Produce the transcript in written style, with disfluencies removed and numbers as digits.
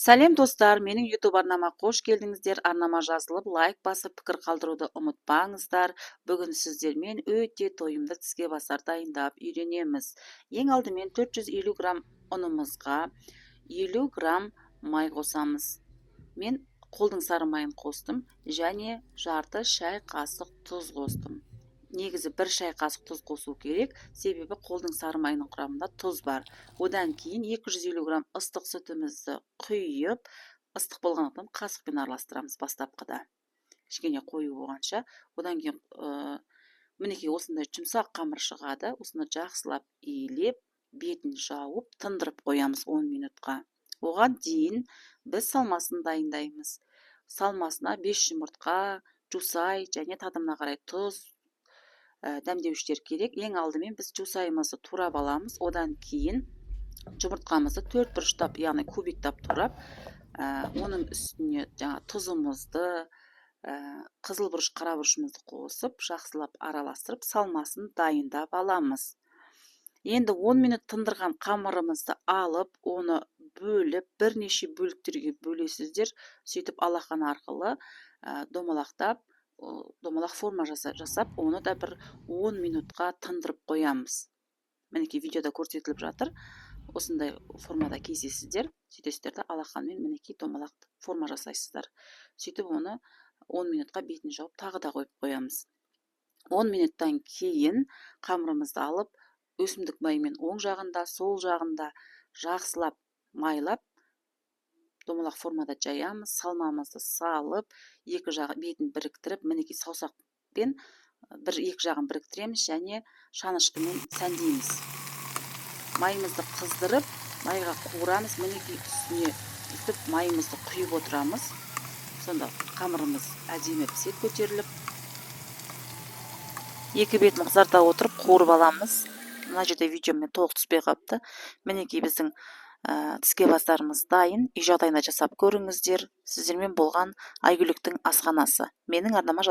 Сәлем достар, менің YouTube арнама қош келдіңіздер. Арнама жазылып, лайк басып, пікір қалдыруды ұмытпаңыздар. Бүгін сіздермен өте тойымды тіске басар дайындап үйренеміз. Ең алдымен 450 грамм ұнымызға 50 грамм май қосамыз. Мен қолдың сары майын қостым және жарты шай қасық тұз қостым. Негізі бір шай қасық тұз қосу керек, себебі қолдың сары майының құрамында тұз бар. Одан кейін 250 грамм ыстық сүтімізді құйып, ыстық болғандықтан қасықпен араластырамыз бастапқыда. Кішкене қою болғанша. Одан кейін мінекей осындай жұмсақ қамыр шығады. Осыны жақсылап иілеп, бетін жауып, тындырып қоямыз 10 минутқа. Оған дейін біз салмасын дайындаймыз. Салмасына 5 жұмыртқа, жусай және тадымына қарай тұз, дәмдеуіштер керек. Ең алдымен біз жусайымызды турап аламыз. Одан кейін жұмыртқамызды 4 бұрыштап, яғни кубиктап турап, оның үстіне тұзымызды, қызыл бұрыш, қара бұрышымызды қосып, жақсылап араластырып, салмасын дайындап аламыз. Енді 10 минут тындырған қамырымызды алып, оны бөліп, бірнеше бөліктерге бөлесіздер. Сөйтіп алақан арқылы домалақ форма жасап, оны да бір 10 минутқа тындырып қоямыз. Мінекей видеода көрсетіліп жатыр. Осындай формада кезесіздер. Сөйтесіздер де алақанмен мінекей домалақ форма жасайсыздар. Сөйтіп оны 10 минутқа бетін жауып, тағы да қойып қоямыз. 10 минуттан кейін қамырымызды алып, өсімдік майымен оң жағында, сол жағында жақсылап майлап, домалақ формада жаямыз. Салмамызды салып, екі жағы бетін біріктіріп, мінекей саусақпен екі жағын біріктіреміз және шанышқымен сәндейміз. Майымызды қыздырып, майға қуырамыз. Мінекей үстіне үстіп майымызды құйып отырамыз. Сонда қамырымыз әдемі пісет көтеріліп, екі бет мықсарда отырып қуырып аламыз. Мына жерде видеомен толық түспей қапты. Мінекей біздің тіске басарымыз дайын. Үй жағдайында жасап көріңіздер. Сіздермен болған Айгүліктің асханасы. Менің арнама